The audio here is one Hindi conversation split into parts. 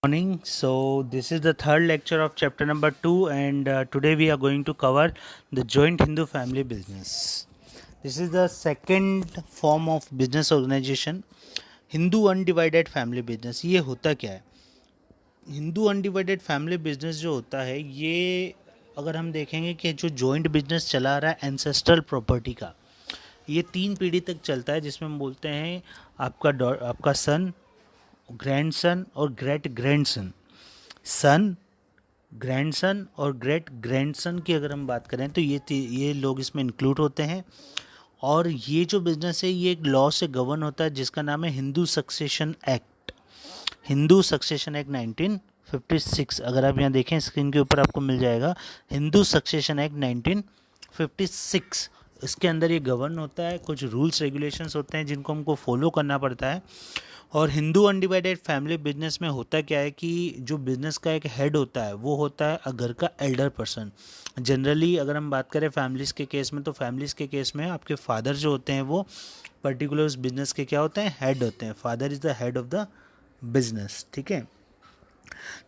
Morning. So this is the third lecture of chapter number 2, and today we are going to cover the joint Hindu family business. This is the second form of business organization, Hindu undivided family business. ये होता क्या है? हिंदू अनडिवाइडेड फैमिली बिजनेस जो होता है, ये अगर हम देखेंगे कि जो जॉइंट बिजनेस चला रहा है एंसेस्ट्रल प्रॉपर्टी का, ये 3 पीढ़ी तक चलता है, जिसमें हम बोलते हैं आपका सन, ग्रैंडसन और ग्रेट ग्रैंडसन। सन, ग्रैंडसन और ग्रेट ग्रैंडसन की अगर हम बात करें तो ये लोग इसमें इंक्लूड होते हैं। और ये जो बिजनेस है ये एक लॉ से गवर्न होता है जिसका नाम है Hindu succession act. Hindu succession act 1956, अगर आप यहाँ देखें स्क्रीन के ऊपर आपको मिल जाएगा हिंदू सक्सेशन एक्ट 1956। इसके अंदर ये गवर्न होता है, कुछ रूल्स रेगुलेशंस होते हैं जिनको हमको फॉलो करना पड़ता है। और हिंदू अनडिवाइडेड फैमिली बिजनेस में होता क्या है कि जो बिजनेस का एक हेड होता है वो होता है घर का एल्डर पर्सन। जनरली अगर हम बात करें फैमिलीज़ के केस में, तो फैमिलीज़ के केस में आपके फादर जो होते हैं वो पर्टिकुलर उस बिजनेस के क्या होते हैं, हेड होते हैं। Father is the head of the business, ठीक है।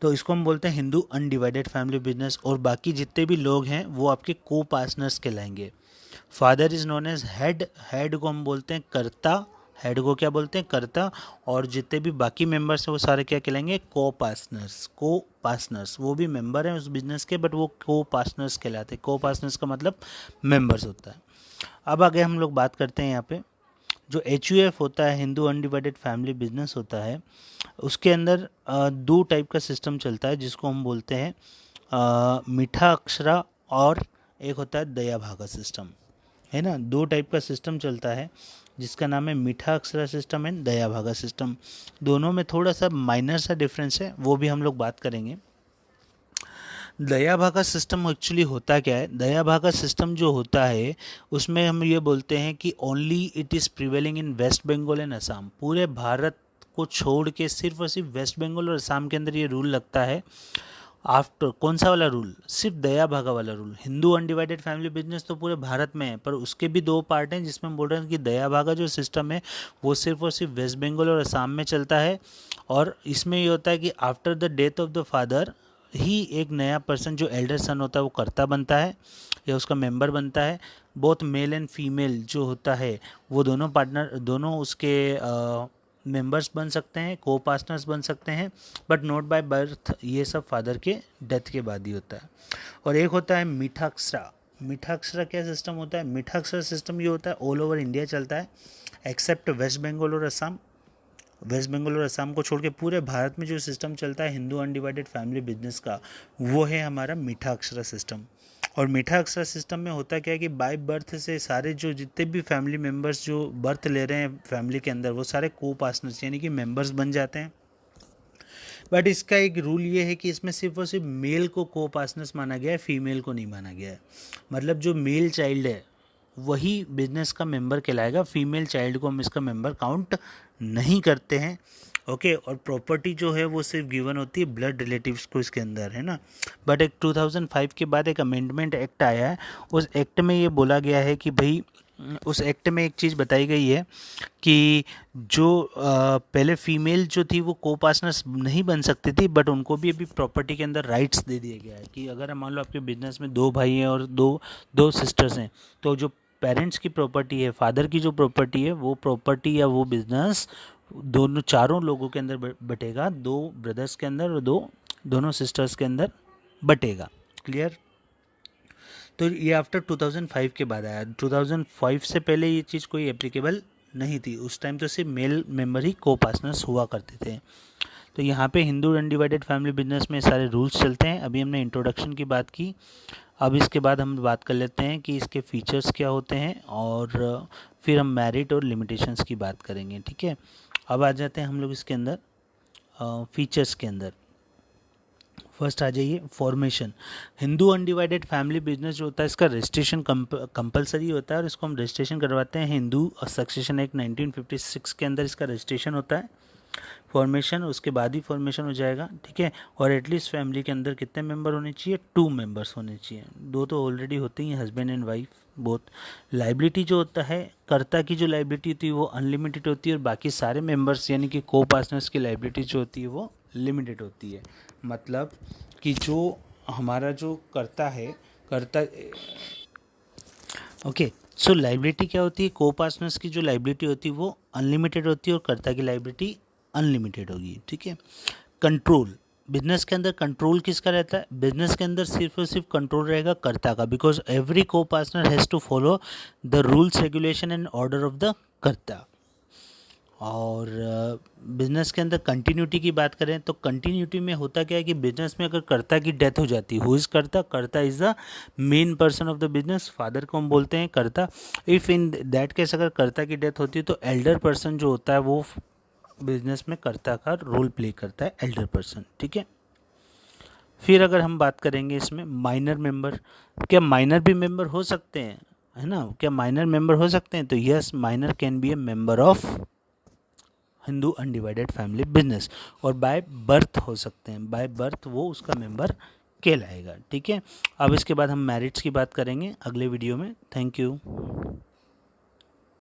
तो इसको हम बोलते हैं हिंदू अनडिवाइडेड फैमिली बिजनेस। और बाकी जितने भी लोग हैं वो आपके को पार्टनर्स कहलाएंगे। Father is known as head, head को हम बोलते हैं कर्ता, हेड को क्या बोलते हैं, कर्ता। और जितने भी बाकी मेंबर्स हैं वो सारे क्या कहलाएंगे, को पार्टनर्स। को पार्टनर्स वो भी मेंबर हैं उस बिजनेस के, बट वो को पार्टनर्स कहलाते हैं। को पार्टनर्स का मतलब मेंबर्स होता है। अब आगे हम लोग बात करते हैं यहाँ पे जो HUF होता है, हिंदू अनडिवाइडेड फैमिली बिजनेस होता है, उसके अंदर 2 टाइप का सिस्टम चलता है जिसको हम बोलते हैं मीठा अक्षरा, और एक होता है दया भागा सिस्टम, है ना। 2 टाइप का सिस्टम चलता है जिसका नाम है मीठा अक्षरा सिस्टम एंड दया भागा सिस्टम। दोनों में थोड़ा सा माइनर सा डिफरेंस है, वो भी हम लोग बात करेंगे। दया भागा सिस्टम एक्चुअली होता क्या है, दया भागा सिस्टम जो होता है उसमें हम ये बोलते हैं कि only it is prevailing in West Bengal and Assam. पूरे भारत को छोड़ के सिर्फ और सिर्फ वेस्ट बंगाल और असम के अंदर ये रूल लगता है। आफ्टर कौन सा वाला रूल, सिर्फ दया भागा वाला rule. Hindu undivided family business तो पूरे भारत में है, पर उसके भी 2 पार्ट हैं जिसमें हम बोल रहे हैं कि दया भागा जो सिस्टम है वो सिर्फ और सिर्फ वेस्ट बंगाल और असम में चलता है। और इसमें ये होता है कि after the death of the father ही एक नया पर्सन जो एल्डर सन होता है वो कर्ता बनता है या उसका मेंबर बनता है। बोथ मेल एंड फीमेल जो होता है वो दोनों पार्टनर, दोनों उसके मेंबर्स बन सकते हैं, को पार्टनर्स बन सकते हैं, बट नॉट बाय बर्थ। ये सब फादर के डेथ के बाद ही होता है। और एक होता है मीठा अक्षरा। मीठा अक्षरा क्या सिस्टम होता है, मीठा अक्षरा सिस्टम ये होता है ऑल ओवर इंडिया चलता है एक्सेप्ट वेस्ट बंगाल और असम। वेस्ट बंगाल और असम को छोड़ के पूरे भारत में जो सिस्टम चलता है हिंदू अनडिवाइडेड फैमिली बिजनेस का, वो है हमारा मीठा अक्षरा सिस्टम। और मीठा अक्षरा सिस्टम में होता क्या है कि बाय बर्थ से सारे जो जितने भी फैमिली मेम्बर्स जो बर्थ ले रहे हैं फैमिली के अंदर वो सारे को पार्टनर्स यानी कि मेंबर्स बन जाते हैं। बट इसका एक रूल ये है कि इसमें सिर्फ और सिर्फ मेल को पार्टनर्स माना गया है, फीमेल को नहीं माना गया है। मतलब जो मेल चाइल्ड है वही बिजनेस का मेंबर कहलाएगा, फीमेल चाइल्ड को हम इसका मेंबर काउंट नहीं करते हैं। ओके। और प्रॉपर्टी जो है वो सिर्फ गिवन होती है ब्लड रिलेटिव्स को इसके अंदर, है ना। बट एक 2005 के बाद एक अमेंडमेंट एक्ट आया है, उस एक्ट में ये बोला गया है कि भाई उस एक्ट में एक चीज़ बताई गई है कि जो पहले फीमेल जो थी वो को पार्टनर्स नहीं बन सकती थी, बट उनको भी अभी प्रॉपर्टी के अंदर राइट्स दे दिया गया है कि अगर मान लो आपके बिजनेस में 2 भाई हैं और दो दो सिस्टर्स हैं, तो जो पेरेंट्स की प्रॉपर्टी है, फादर की जो प्रॉपर्टी है, वो प्रॉपर्टी या वो बिजनेस दोनों चारों लोगों के अंदर बटेगा, 2 ब्रदर्स के अंदर और दोनों सिस्टर्स के अंदर बटेगा। क्लियर। तो ये आफ्टर 2005 के बाद आया। 2005 से पहले ये चीज़ कोई एप्लीकेबल नहीं थी। उस टाइम तो सिर्फ मेल मेंबर ही को पार्टनर्स हुआ करते थे। तो यहाँ पे हिंदू अनडिवाइडेड फैमिली बिजनेस में सारे रूल्स चलते हैं। अभी हमने इंट्रोडक्शन की बात की, अब इसके बाद हम बात कर लेते हैं कि इसके फीचर्स क्या होते हैं और फिर हम मेरिट और लिमिटेशंस की बात करेंगे, ठीक है। अब आ जाते हैं हम लोग इसके अंदर फीचर्स के अंदर। फर्स्ट आ जाइए formation. Hindu undivided family business जो होता है इसका रजिस्ट्रेशन कंपलसरी होता है और इसको हम रजिस्ट्रेशन करवाते हैं हिंदू सक्सेशन एक्ट 1956 के अंदर इसका रजिस्ट्रेशन होता है। फॉर्मेशन उसके बाद ही फॉर्मेशन हो जाएगा, ठीक है। और एटलीस्ट फैमिली के अंदर कितने मेंबर होने चाहिए, 2 मेंबर्स होने चाहिए। 2 तो ऑलरेडी होते ही हैं, husband and wife both. Liability जो होता है, कर्ता की जो लाइबिलिटी होती है वो अनलिमिटेड होती है और बाकी सारे मेंबर्स यानी कि को पार्टनर्स की लाइबिलिटी जो होती है वो लिमिटेड होती है। मतलब कि जो हमारा जो कर्ता है, कर्ता, ओके, सो लाइबिलिटी क्या होती है, को पार्टनर्स की जो लाइबिलिटी होती है वो अनलिमिटेड होती है और कर्ता की लाइबिलिटी अनलिमिटेड होगी, ठीक है। कंट्रोल, बिजनेस के अंदर कंट्रोल किसका रहता है, बिजनेस के अंदर सिर्फ और सिर्फ कंट्रोल रहेगा कर्ता का, because every co-partner has to follow the rules regulation and order of the karta. और बिजनेस के अंदर कंटिन्यूटी की बात करें तो कंटिन्यूटी में होता क्या है कि बिजनेस में अगर कर्ता की डेथ हो जाती है, हु इज़ कर्ता, कर्ता is the main person of the business, father को हम बोलते हैं कर्ता। इफ़ इन दैट केस अगर कर्ता की डेथ होती है तो एल्डर पर्सन जो होता है वो बिजनेस में कर्ता का रोल प्ले करता है, एल्डर पर्सन, ठीक है। फिर अगर हम बात करेंगे इसमें माइनर मेंबर, क्या माइनर भी मेंबर हो सकते हैं, है ना, क्या माइनर मेंबर हो सकते हैं, तो yes, minor can be A member of Hindu undivided family business, और बाय बर्थ हो सकते हैं, बाय बर्थ वो उसका मेंबर कहलाएगा, ठीक है। अब इसके बाद हम मैरिट्स की बात करेंगे अगले वीडियो में। Thank you.